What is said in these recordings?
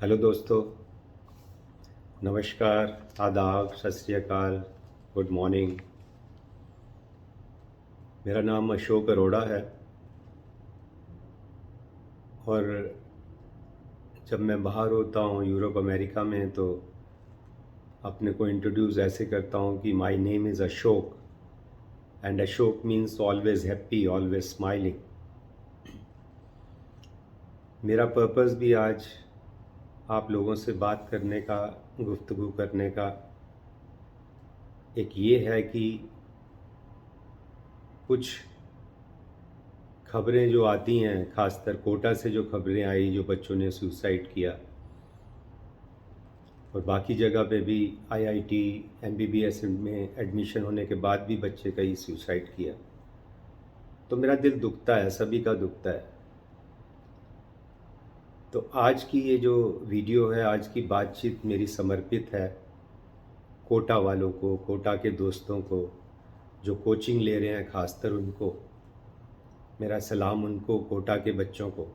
Hello दोस्तों, नमस्कार, आदाब, सत श्री अकाल, गुड मॉर्निंग। मेरा नाम अशोक अरोड़ा है और जब मैं बाहर होता हूँ यूरोप अमेरिका में तो अपने को इंट्रोड्यूस ऐसे करता हूँ कि my name is Ashok and Ashok means always happy, always smiling. मेरा पर्पस भी आज आप लोगों से बात करने का, गुफ्तगू करने का एक ये है कि कुछ खबरें जो आती हैं, ख़ासकर कोटा से जो खबरें आई, जो बच्चों ने सुसाइड किया और बाकी जगह पे भी आईआईटी, एमबीबीएस में एडमिशन होने के बाद भी बच्चे कई सुसाइड किया, तो मेरा दिल दुखता है, सभी का दुखता है। तो आज की ये जो वीडियो है, आज की बातचीत मेरी समर्पित है कोटा वालों को, कोटा के दोस्तों को जो कोचिंग ले रहे हैं, ख़ासकर उनको मेरा सलाम, उनको, कोटा के बच्चों को।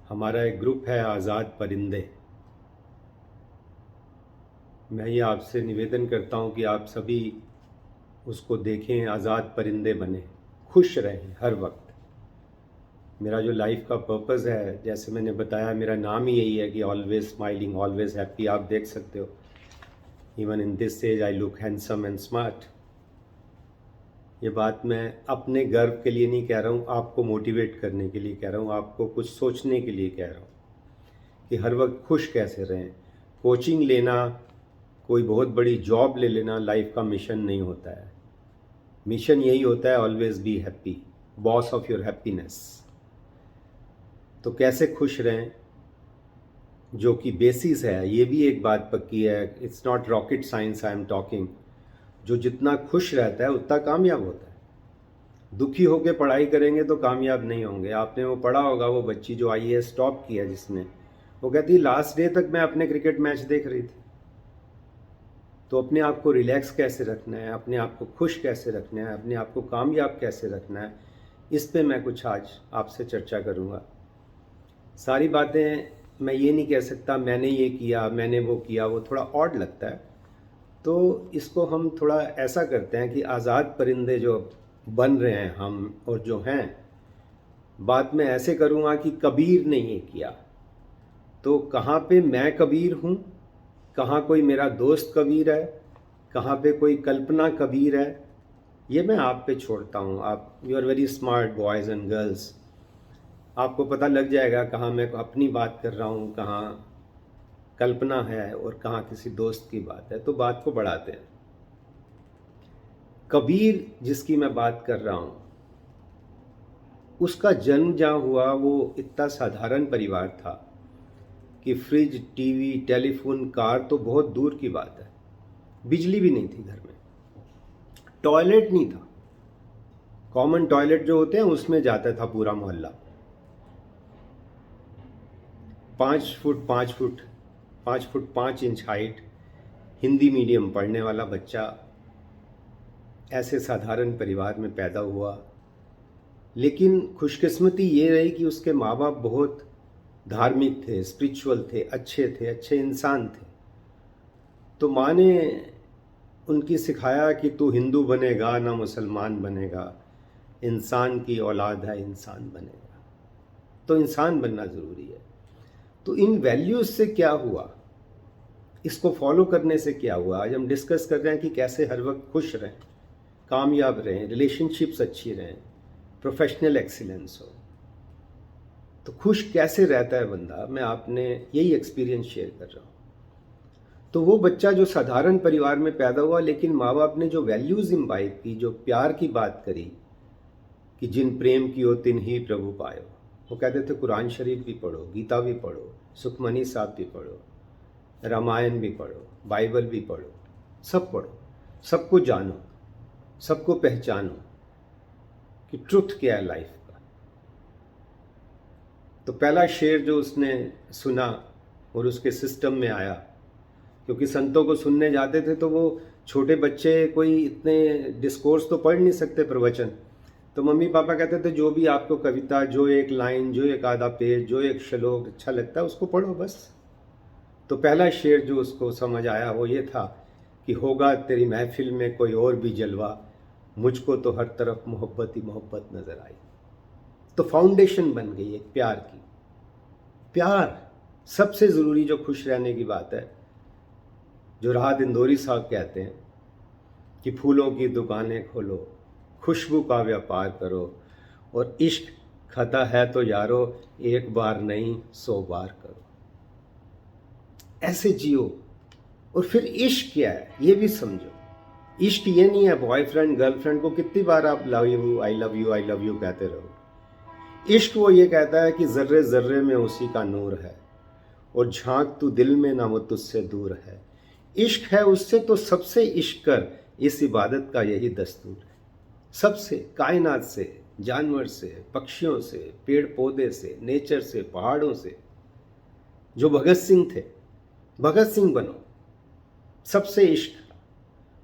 हमारा एक ग्रुप है आज़ाद परिंदे। मैं ये आपसे निवेदन करता हूँ कि आप सभी उसको देखें, आज़ाद परिंदे बने, खुश रहें हर वक्त। मेरा जो लाइफ का पर्पस है, जैसे मैंने बताया, मेरा नाम ही यही है कि ऑलवेज स्माइलिंग, ऑलवेज हैप्पी। आप देख सकते हो, even in this age I look handsome and smart. ये बात मैं अपने गर्व के लिए नहीं कह रहा हूँ, आपको मोटिवेट करने के लिए कह रहा हूँ, आपको कुछ सोचने के लिए कह रहा हूँ कि हर वक्त खुश कैसे रहें। कोचिंग लेना, कोई बहुत बड़ी जॉब ले लेना लाइफ का मिशन नहीं होता है। मिशन यही होता है, always be happy, boss of your happiness. तो कैसे खुश रहें, जो कि बेसिस है, ये भी एक बात पक्की है। It's not rocket science I am talking. जो जितना खुश रहता है उतना कामयाब होता है। दुखी होकर पढ़ाई करेंगे तो कामयाब नहीं होंगे। आपने वो पढ़ा होगा, वो बच्ची जो आईएएस टॉप किया जिसने, वो कहती लास्ट डे तक मैं अपने क्रिकेट मैच देख रही थी। तो अपने आप को रिलैक्स कैसे रखना है, अपने आप को खुश कैसे रखना है, अपने आप को कामयाब कैसे रखना है, इस पे मैं कुछ आज आपसे चर्चा करूँगा। सारी बातें मैं ये नहीं कह सकता मैंने ये किया, मैंने वो किया, वो थोड़ा ऑड लगता है। तो इसको हम थोड़ा ऐसा करते हैं कि आज़ाद परिंदे जो बन रहे हैं हम और जो हैं, बात मैं ऐसे करूँगा कि कबीर ने ये किया, तो कहाँ पे मैं कबीर हूँ, कहाँ कोई मेरा दोस्त कबीर है, कहाँ पे कोई कल्पना कबीर है, ये मैं आप पे छोड़ता हूँ। आप, you are very smart boys and girls, आपको पता लग जाएगा कहाँ मैं अपनी बात कर रहा हूँ, कहाँ कल्पना है और कहाँ किसी दोस्त की बात है। तो बात को बढ़ाते हैं। कबीर जिसकी मैं बात कर रहा हूँ, उसका जन्म जहाँ हुआ वो इतना साधारण परिवार था कि फ्रिज, टीवी, टेलीफोन, कार तो बहुत दूर की बात है। बिजली भी नहीं थी घर में, टॉयलेट नहीं था। कॉमन टॉयलेट जो होते हैं उसमें जाता था पूरा मोहल्ला। 5 foot 5 inch height, Hindi medium पढ़ने वाला बच्चा ऐसे साधारण परिवार में पैदा हुआ। लेकिन खुशकिस्मती ये रही कि उसके माँ बाप बहुत धार्मिक थे, स्पिरिचुअल थे, अच्छे इंसान थे। तो माँ ने उनकी सिखाया कि तू हिंदू बनेगा ना मुसलमान बनेगा, इंसान की औलाद है, इंसान बनेगा। तो इंसान बनना ज़रूरी है। तो इन वैल्यूज़ से क्या हुआ, इसको फॉलो करने से क्या हुआ, आज हम डिस्कस कर रहे हैं कि कैसे हर वक्त खुश रहें, कामयाब रहें, रिलेशनशिप्स अच्छी रहें, प्रोफेशनल एक्सीलेंस हो। तो खुश कैसे रहता है बंदा, मैं आपने यही एक्सपीरियंस शेयर कर रहा हूँ। तो वो बच्चा जो साधारण परिवार में पैदा हुआ, लेकिन माँ बाप ने जो वैल्यूज़ इम्बाइब की, जो प्यार की बात करी कि जिन प्रेम कियो तिन ही प्रभु पायो। वो कहते थे कुरान शरीफ भी पढ़ो, गीता भी पढ़ो, सुखमनी साहब भी पढ़ो, रामायण भी पढ़ो, बाइबल भी पढ़ो, सब पढ़ो, सबको जानो, सबको पहचानो कि ट्रुथ क्या है लाइफ का। तो पहला शेर जो उसने सुना और उसके सिस्टम में आया, क्योंकि संतों को सुनने जाते थे तो वो छोटे बच्चे कोई इतने डिस्कोर्स तो पढ़ नहीं सकते, प्रवचन, तो मम्मी पापा कहते थे जो भी आपको कविता, जो एक लाइन, जो एक आधा पेज, जो एक श्लोक अच्छा लगता है उसको पढ़ो बस। तो पहला शेर जो उसको समझ आया वो ये था कि होगा तेरी महफिल में कोई और भी जलवा, मुझको तो हर तरफ मोहब्बत ही मोहब्बत नजर आई। तो फाउंडेशन बन गई एक प्यार की। प्यार सबसे ज़रूरी जो खुश रहने की बात है, जो राहत इंदौरी साहब कहते हैं कि फूलों की दुकानें खोलो, खुशबू का व्यापार करो, और इश्क खता है तो यारो एक बार नहीं 100 बार करो। ऐसे जियो। और फिर इश्क क्या है ये भी समझो। इश्क ये नहीं है बॉयफ्रेंड गर्लफ्रेंड को कितनी बार आप love you, I love you, I love you कहते रहो। इश्क वो ये कहता है कि जर्रे जर्रे में उसी का नूर है, और झांक तू दिल में ना वो तुझसे दूर है। इश्क है उससे तो सबसे इश्क कर, इस इबादत का यही दस्तूर है। सबसे, कायनात से, जानवर से, पक्षियों से, पेड़ पौधे से, नेचर से, पहाड़ों से। जो भगत सिंह थे, भगत सिंह बनो, सबसे इश्क।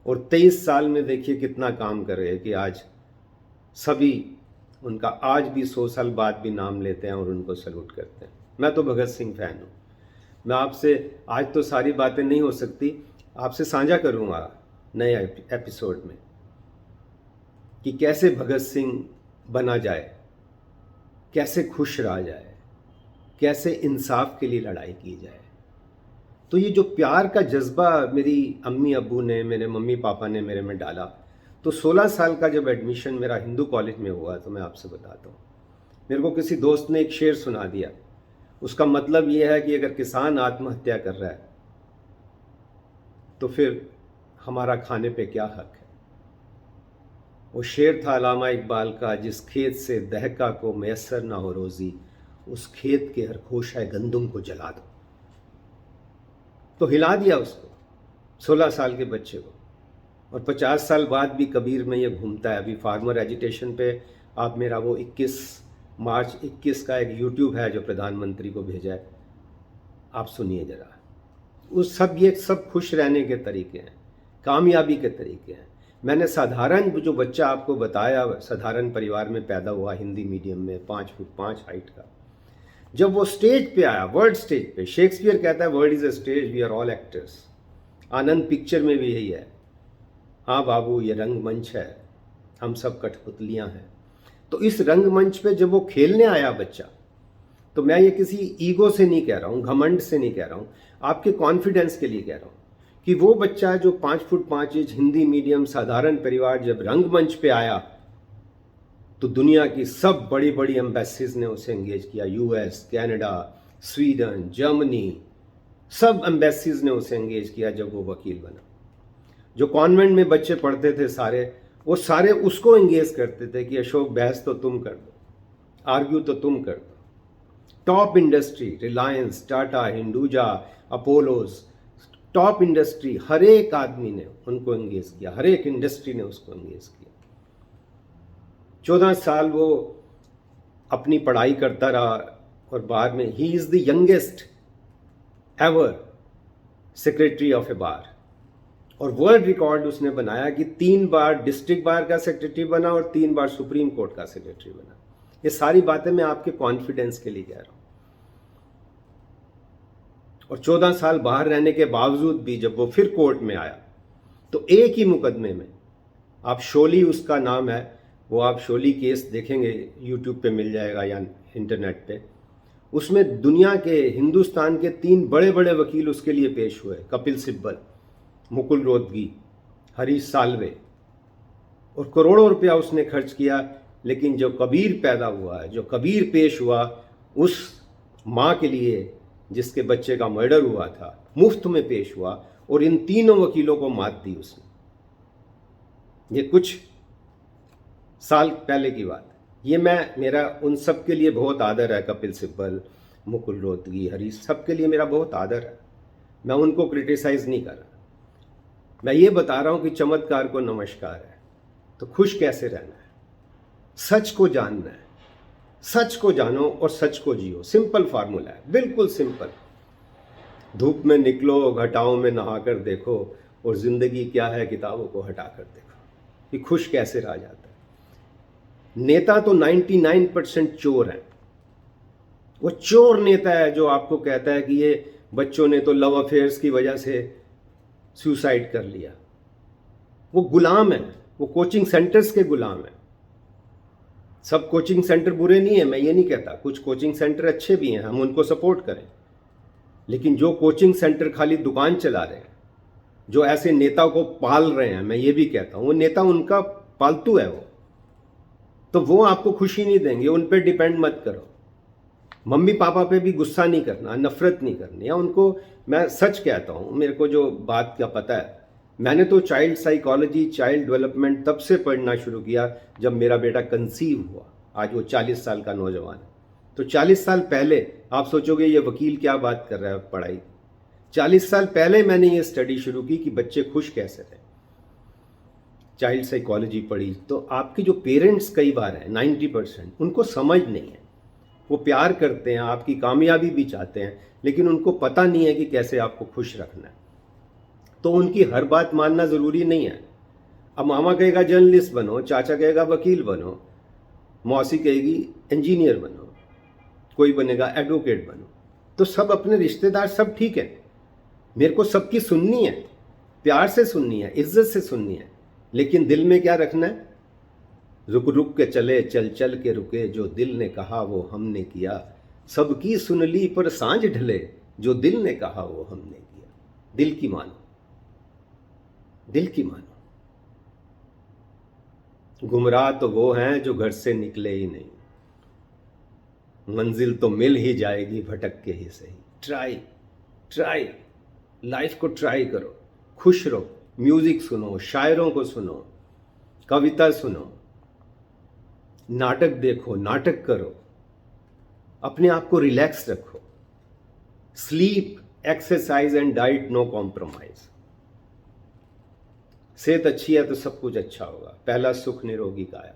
और 23 साल में देखिए कितना काम कर रहे हैं कि आज सभी उनका आज भी 100 साल बाद भी नाम लेते हैं और उनको सल्यूट करते हैं। मैं तो भगत सिंह फैन हूँ। मैं आपसे आज तो सारी बातें नहीं हो सकती, आपसे साझा करूँगा नए एपिसोड में कि कैसे भगत सिंह बना जाए, कैसे खुश रहा जाए, कैसे इंसाफ के लिए लड़ाई की जाए। तो ये जो प्यार का जज्बा मेरी अम्मी अब्बू ने, मेरे मम्मी पापा ने मेरे में डाला, तो 16 साल का जब एडमिशन मेरा हिंदू कॉलेज में हुआ, तो मैं आपसे बताता हूँ, मेरे को किसी दोस्त ने एक शेर सुना दिया। उसका मतलब ये है कि अगर किसान आत्महत्या कर रहा है तो फिर हमारा खाने पे क्या हक है। वो शेर था अल्लामा इकबाल का, जिस खेत से दहका को मैसर ना हो रोज़ी, उस खेत के हर खोशाए गंदुम को जला दो। तो हिला दिया उसको, 16 साल के बच्चे को। और 50 साल बाद भी कबीर में ये घूमता है। अभी फार्मर एजिटेशन पे आप मेरा वो 21 मार्च 21 का एक यूट्यूब है जो प्रधानमंत्री को भेजा है, आप सुनिए ज़रा। उस सब ये सब खुश रहने के तरीके हैं, कामयाबी के तरीके हैं। मैंने साधारण जो बच्चा आपको बताया, साधारण परिवार में पैदा हुआ, हिंदी मीडियम में, 5 फुट 5 हाइट का, जब वो स्टेज पे आया, वर्ल्ड स्टेज पे, शेक्सपियर कहता है world is a stage, we are all actors. Anand picture में भी यही है, हाँ बाबू ये रंगमंच है, हम सब कठपुतलियां हैं। तो इस रंगमंच पे जब वो खेलने आया बच्चा, तो मैं ये किसी ईगो से नहीं कह रहा हूँ, घमंड से नहीं कह रहा हूँ, आपके कॉन्फिडेंस के लिए कह रहा हूँ कि वो बच्चा जो 5 फुट 5 इंच हिंदी मीडियम साधारण परिवार जब रंगमंच पे आया, तो दुनिया की सब बड़ी बड़ी एम्बेसीज ने उसे एंगेज किया। यूएस, कनाडा, स्वीडन, जर्मनी, सब एम्बेसीज ने उसे एंगेज किया जब वो वकील बना। जो कॉन्वेंट में बच्चे पढ़ते थे सारे, वो सारे उसको एंगेज करते थे कि अशोक बहस तो तुम कर दो, आर्ग्यू तो तुम कर दो। Top industry, Reliance, Tata, Hinduja, Apollos, top industry, हर एक आदमी ने उनको एंगेज किया, हर एक इंडस्ट्री ने उसको एंगेज किया। 14 साल वो अपनी पढ़ाई करता रहा, और बाद में he is the youngest ever secretary of a bar. और वर्ल्ड रिकॉर्ड उसने बनाया कि 3 बार डिस्ट्रिक्ट बार का सेक्रेटरी बना और 3 बार सुप्रीम कोर्ट का सेक्रेटरी बना। ये सारी बातें मैं आपके कॉन्फिडेंस के लिए कह रहा हूँ। और 14 साल बाहर रहने के बावजूद भी जब वो फिर कोर्ट में आया, तो एक ही मुकदमे में, आप शोली उसका नाम है, वो आप शोली केस देखेंगे, यूट्यूब पे मिल जाएगा या इंटरनेट पे। उसमें दुनिया के, हिंदुस्तान के 3 बड़े बड़े वकील उसके लिए पेश हुए, कपिल सिब्बल, मुकुल रोहतगी, हरीश साल्वे, और करोड़ों रुपया उसने खर्च किया। लेकिन जो कबीर पैदा हुआ है, जो कबीर पेश हुआ, उस माँ के लिए जिसके बच्चे का मर्डर हुआ था, मुफ्त में पेश हुआ, और इन 3 वकीलों को मात दी उसने। ये कुछ साल पहले की बात है। ये मेरा उन सब के लिए बहुत आदर है, कपिल सिब्बल, मुकुल रोहतगी, हरीश, सब के लिए मेरा बहुत आदर है। मैं उनको क्रिटिसाइज नहीं कर रहा, मैं ये बता रहा हूँ कि चमत्कार को नमस्कार है। तो खुश कैसे रहना है, सच को जानना है, सच को जानो और सच को जियो। सिंपल फार्मूला है, बिल्कुल सिंपल। धूप में निकलो, घटाओं में नहाकर देखो, और जिंदगी क्या है किताबों को हटाकर देखो, कि खुश कैसे रहा जाता है। नेता तो 99% चोर है। वो चोर नेता है जो आपको कहता है कि ये बच्चों ने तो लव अफेयर्स की वजह से सुसाइड कर लिया। वो गुलाम है, वो कोचिंग सेंटर्स के गुलाम है। सब कोचिंग सेंटर बुरे नहीं है, मैं ये नहीं कहता, कुछ कोचिंग सेंटर अच्छे भी हैं, हम उनको सपोर्ट करें। लेकिन जो कोचिंग सेंटर खाली दुकान चला रहे हैं, जो ऐसे नेता को पाल रहे हैं, मैं ये भी कहता हूं वो नेता उनका पालतू है तो वो आपको खुशी नहीं देंगे, उन पर डिपेंड मत करो। मम्मी पापा पे भी गुस्सा नहीं करना, नफरत नहीं करनी, या उनको मैं सच कहता हूँ, मेरे को जो बात का पता है, मैंने तो चाइल्ड साइकोलॉजी, चाइल्ड डेवलपमेंट तब से पढ़ना शुरू किया जब मेरा बेटा कंसीव हुआ। आज वो 40 साल का नौजवान है। तो 40 साल पहले आप सोचोगे ये वकील क्या बात कर रहा है पढ़ाई। 40 साल पहले मैंने ये स्टडी शुरू की कि बच्चे खुश कैसे रहे, चाइल्ड साइकोलॉजी पढ़ी। तो आपके जो पेरेंट्स कई बार हैं 90%, उनको समझ नहीं है। वो प्यार करते हैं, आपकी कामयाबी भी चाहते हैं, लेकिन उनको पता नहीं है कि कैसे आपको खुश रखना है। तो उनकी हर बात मानना ज़रूरी नहीं है। अब मामा कहेगा जर्नलिस्ट बनो, चाचा कहेगा वकील बनो, मौसी कहेगी इंजीनियर बनो, कोई बनेगा एडवोकेट बनो। तो सब अपने रिश्तेदार सब ठीक है, मेरे को सबकी सुननी है, प्यार से सुननी है, इज्जत से सुननी है, लेकिन दिल में क्या रखना है? रुक रुक के चले, चल चल के रुके, जो दिल ने कहा वो हमने किया। सबकी सुन ली पर सांझ ढले, जो दिल ने कहा वो हमने किया। दिल की मानो, दिल की मानो। गुमराह तो वो हैं जो घर से निकले ही नहीं, मंजिल तो मिल ही जाएगी भटक के ही सही। ट्राई ट्राई, लाइफ को ट्राई करो, खुश रहो, म्यूजिक सुनो, शायरों को सुनो, कविता सुनो, नाटक देखो, नाटक करो, अपने आप को रिलैक्स रखो। Sleep, exercise and diet, no compromise. सेहत अच्छी है तो सब कुछ अच्छा होगा। पहला सुख निरोगी काया।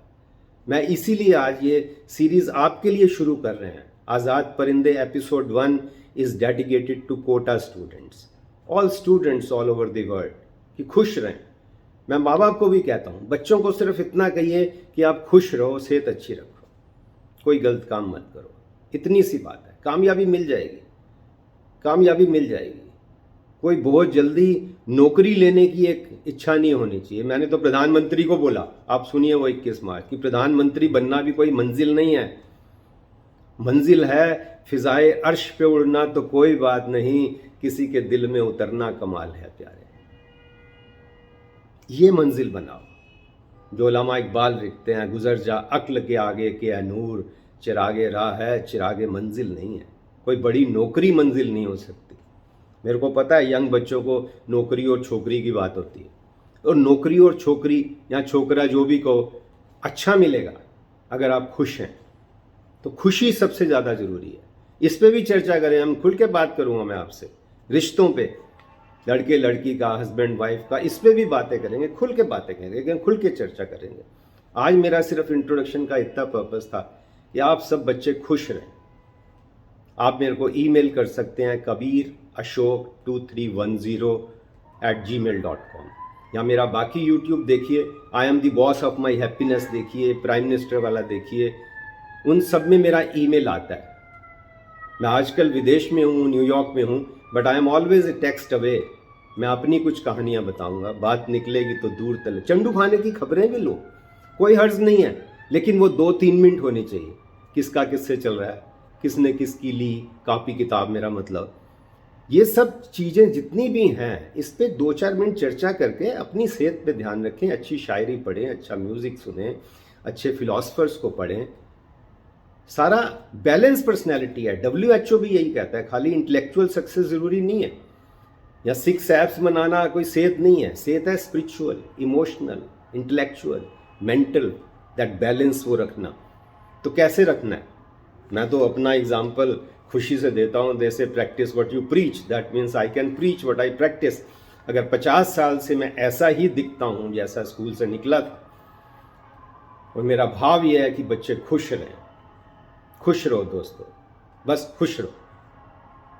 मैं इसीलिए आज ये सीरीज आपके लिए शुरू कर रहे हैं। Azaad Parinde episode 1 is dedicated to Kota students, all students all over the world, कि खुश रहें। मैं माँ बाप को भी कहता हूँ, बच्चों को सिर्फ इतना कहिए कि आप खुश रहो, सेहत अच्छी रखो, कोई गलत काम मत करो। इतनी सी बात है, कामयाबी मिल जाएगी, कामयाबी मिल जाएगी। कोई बहुत जल्दी नौकरी लेने की एक इच्छा नहीं होनी चाहिए। मैंने तो प्रधानमंत्री को बोला, आप सुनिए वो 21 मार्च, कि प्रधानमंत्री बनना भी कोई मंजिल नहीं है। मंजिल है फिजाए अर्श पे उड़ना, तो कोई बात नहीं, किसी के दिल में उतरना कमाल है प्यारे। ये मंजिल बनाओ जो उलमा इकबाल लिखते हैं, गुजर जा अक्ल के आगे के है नूर, चिरागे राह है चिरागे मंजिल नहीं है। कोई बड़ी नौकरी मंजिल नहीं हो सकती। मेरे को पता है यंग बच्चों को नौकरी और छोकरी की बात होती है, और नौकरी और छोकरी या छोकरा जो भी कहो, अच्छा मिलेगा अगर आप खुश हैं। तो खुशी सबसे ज़्यादा ज़रूरी है। इस पे भी चर्चा करें, हम खुल के बात करूँगा मैं आपसे, रिश्तों पे, लड़के लड़की का, हस्बैंड वाइफ का, इस पे भी बातें करेंगे, खुल के बातें करेंगे, खुल के चर्चा करेंगे। आज मेरा सिर्फ इंट्रोडक्शन का इतना पर्पस था कि आप सब बच्चे खुश रहें। आप मेरे को ईमेल कर सकते हैं kabirashok2310@gmail.com, या मेरा बाकी यूट्यूब देखिए, I am the boss of my happiness देखिए, प्राइम मिनिस्टर वाला देखिए, उन सब में मेरा ईमेल आता है। मैं आजकल विदेश में हूँ, न्यूयॉर्क में हूँ, but I am always a text away. मैं अपनी कुछ कहानियाँ बताऊँगा, बात निकलेगी तो दूर तले। चंडू खाने की खबरें भी लो, कोई हर्ज नहीं है, लेकिन वो 2-3 मिनट होनी चाहिए। किसका किससे चल रहा है, किसने किसकी ली कॉपी किताब, मेरा मतलब ये सब चीज़ें जितनी भी हैं, इस पर 2-4 मिनट चर्चा करके अपनी सेहत पे ध्यान रखें। अच्छी शायरी पढ़ें, अच्छा म्यूज़िक सुनें, अच्छे फिलोसफर्स को पढ़ें। सारा बैलेंस पर्सनैलिटी है। WHO भी यही कहता है, खाली इंटेलेक्चुअल सक्सेस ज़रूरी नहीं है, या 6 एप्स बनाना कोई सेहत नहीं है। सेहत है spiritual, emotional, intellectual, mental, that balance वो रखना। तो कैसे रखना है? मैं तो अपना एग्जाम्पल खुशी से देता हूँ, जैसे practice what you preach, that means I can preach what I practice. अगर 50 साल से मैं ऐसा ही दिखता हूँ जैसा स्कूल से निकला था, और मेरा भाव ये है कि बच्चे खुश रहें। खुश रहो दोस्तों, बस खुश रहो।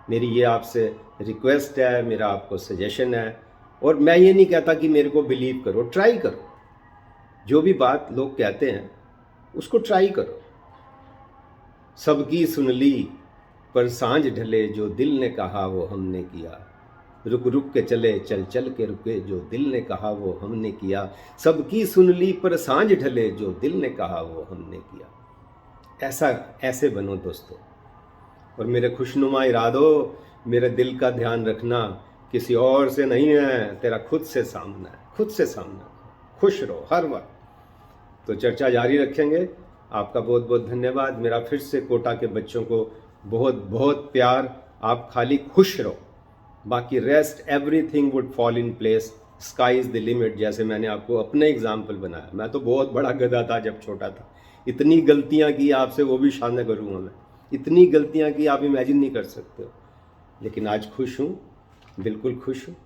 मेरी ये आपसे रिक्वेस्ट है, मेरा आपको सजेशन है। और मैं ये नहीं कहता कि मेरे को बिलीव करो, ट्राई करो। जो भी बात लोग कहते हैं उसको ट्राई करो। सबकी सुन ली पर सांझ ढले, जो दिल ने कहा वो हमने किया। रुक रुक के चले, चल चल के रुके, जो दिल ने कहा वो हमने किया। सबकी सुन ली पर सांझ ढले, जो दिल ने कहा वो हमने किया। ऐसे बनो दोस्तों। और मेरे खुशनुमा इरादों, मेरे दिल का ध्यान रखना, किसी और से नहीं है, तेरा खुद से सामना है, खुद से सामना। खुश रहो हर वक्त। तो चर्चा जारी रखेंगे। आपका बहुत बहुत धन्यवाद। मेरा फिर से कोटा के बच्चों को बहुत बहुत प्यार। आप खाली खुश रहो, बाकी rest everything would fall in place. Sky is the limit. जैसे मैंने आपको अपने एग्जाम्पल बनाया, मैं तो बहुत बड़ा गधा था जब छोटा था, इतनी गलतियां की आपसे वो भी शान करूँगा मैं, इतनी गलतियां की आप इमेजिन नहीं कर सकते हो। लेकिन आज खुश हूँ, बिल्कुल खुश हूँ।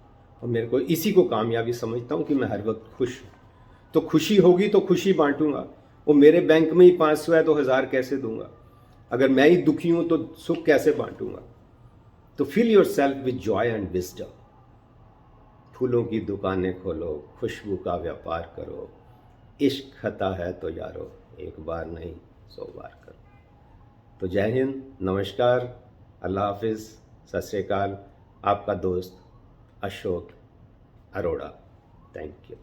और मेरे को इसी को कामयाबी समझता हूँ कि मैं हर वक्त खुश हूँ। तो खुशी होगी तो खुशी बांटूंगा। वो मेरे बैंक में ही 500 है तो 1000 कैसे दूंगा? अगर मैं ही दुखी हूँ तो सुख कैसे बांटूंगा? तो fill yourself with joy and wisdom. फूलों की दुकानें खोलो, खुशबू का व्यापार करो। इश्क खता है तो यारो, एक बार नहीं 100 बार करो। तो जय हिंद, नमस्कार, अल्लाह हाफिज़, सत श्री अकाल। आपका दोस्त अशोक अरोड़ा। Thank you.